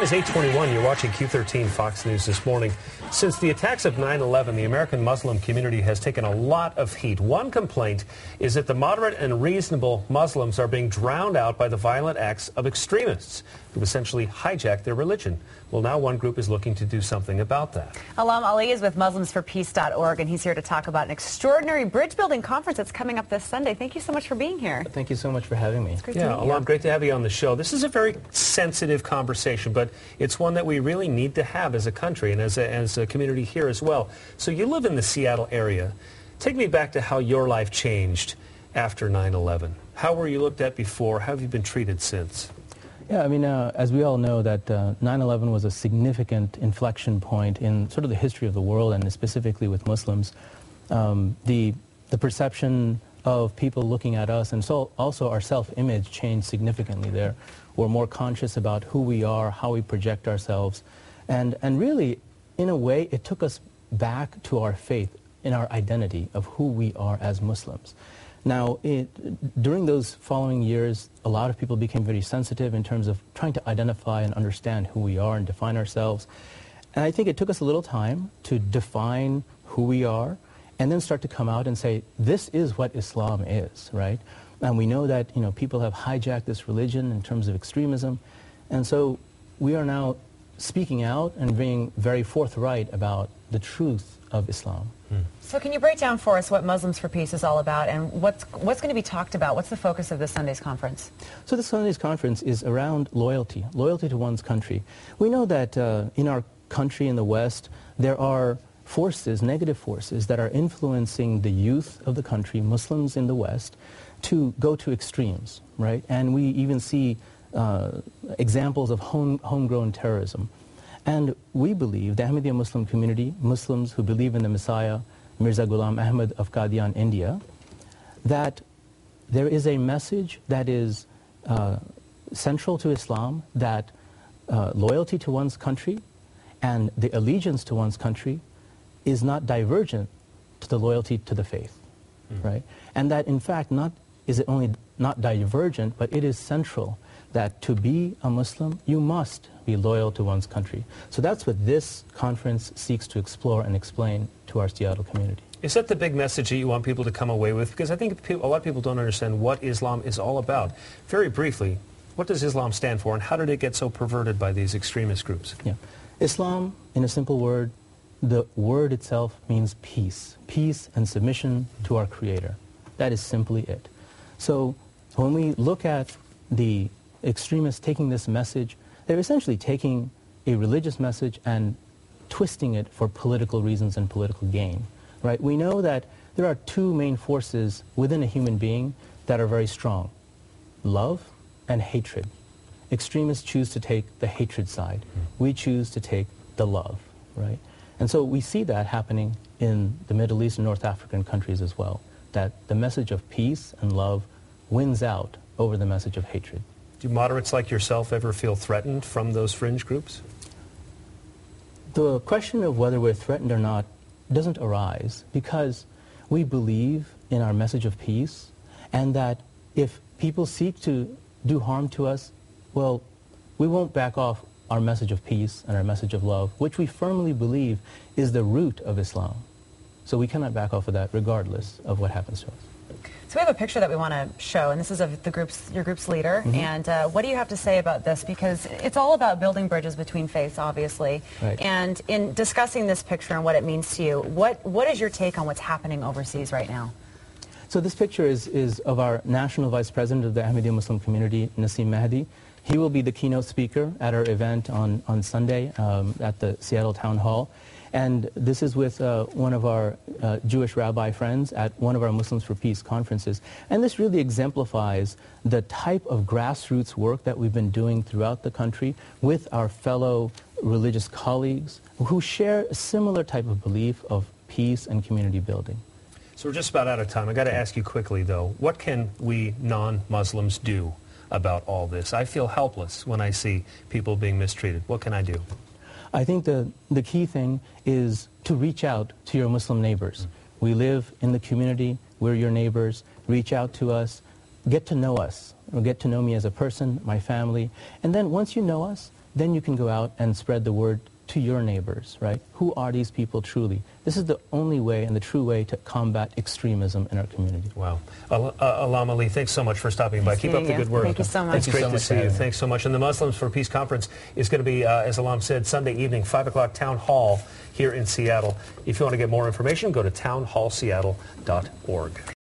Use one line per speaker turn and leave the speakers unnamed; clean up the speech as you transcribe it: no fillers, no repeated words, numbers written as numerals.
is 8:21. You're watching Q13 Fox News this morning. Since the attacks of 9/11, the American Muslim community has taken a lot of heat. One complaint is that the moderate and reasonable Muslims are being drowned out by the violent acts of extremists who essentially hijack their religion. Well, now one group is looking to do something about that.
Alam Ali is with MuslimsForPeace.org, and he's here to talk about an extraordinary bridge-building conference that's coming up this Sunday. Thank you so much for being here.
Thank you so much for having me.
It's great to meet you.
Alam, great to have you on the show. This is a very sensitive conversation, but it's one that we really need to have as a country and as a community here as well. So you live in the Seattle area. Take me back to how your life changed after 9/11. How were you looked at before? How have you been treated since?
Yeah, I mean, as we all know, that 9/11 was a significant inflection point in sort of the history of the world, and specifically with Muslims. The perception of people looking at us, and so also our self-image, changed significantly there. We're more conscious about who we are, how we project ourselves, and really, in a way, it took us back to our faith, in our identity of who we are as Muslims. Now, during those following years, a lot of people became very sensitive in terms of trying to identify and understand who we are and define ourselves. And I think it took us a little time to define who we are and then start to come out and say, this is what Islam is, right? And we know that, people have hijacked this religion in terms of extremism. And so we are now speaking out and being very forthright about the truth of Islam.
So can you break down for us what Muslims for Peace is all about, and what's going to be talked about? What's the focus of this Sunday's conference?
So this Sunday's conference is around loyalty to one's country. We know that in our country, in the West, there are forces, negative forces, that are influencing the youth of the country, Muslims in the West, to go to extremes, right? And we even see examples of homegrown terrorism. And we believe, the Ahmadiyya Muslim community, Muslims who believe in the Messiah, Mirza Ghulam Ahmad of Qadian, India, that there is a message that is central to Islam, that loyalty to one's country and the allegiance to one's country is not divergent to the loyalty to the faith, right? And that, in fact, not divergent, but it is central, that to be a Muslim, you must be loyal to one's country. So that's what this conference seeks to explore and explain to our Seattle community.
Is that the big message that you want people to come away with? Because I think a lot of people don't understand what Islam is all about. Very briefly, what does Islam stand for, and how did it get so perverted by these extremist groups?
Yeah. Islam, in a simple word, the word itself means peace. Peace and submission to our Creator. That is simply it. So when we look at the extremists taking this message, they're essentially taking a religious message and twisting it for political reasons and political gain, right? We know that there are two main forces within a human being that are very strong: love and hatred. Extremists choose to take the hatred side. We choose to take the love, right? And so we see that happening in the Middle East and North African countries as well, that the message of peace and love wins out over the message of hatred.
Do moderates like yourself ever feel threatened from those fringe groups?
The question of whether we're threatened or not doesn't arise, because we believe in our message of peace, and that if people seek to do harm to us, well, we won't back off our message of peace and our message of love, which we firmly believe is the root of Islam. So we cannot back off of that regardless of what happens to us.
So we have a picture that we want to show, and this is of your group's leader. And what do you have to say about this? Because it's all about building bridges between faiths, obviously.
Right.
And in discussing this picture and what it means to you, what is your take on what's happening overseas right now?
So this picture is of our National Vice President of the Ahmadiyya Muslim community, Naseem Mahdi. He will be the keynote speaker at our event on Sunday at the Seattle Town Hall. And this is with one of our Jewish rabbi friends at one of our Muslims for Peace conferences. And this really exemplifies the type of grassroots work that we've been doing throughout the country with our fellow religious colleagues who share a similar type of belief of peace and community building.
So we're just about out of time. I've got to ask you quickly, though, what can we non-Muslims do about all this? I feel helpless when I see people being mistreated. What can I do?
I think the key thing is to reach out to your Muslim neighbors. We live in the community, we're your neighbors. Reach out to us, get to know us, or get to know me as a person, my family. And then once you know us, then you can go out and spread the word to your neighbors, right? Who are these people truly? This is the only way and the true way to combat extremism in our community.
Wow. Alam Ali, thanks so much for stopping by. Keep up the good work.
Thank you so much.
It's great to see you. Thanks so much. And the Muslims for Peace Conference is going to be, as Alam said, Sunday evening, 5 o'clock, Town Hall here in Seattle. If you want to get more information, go to townhallseattle.org.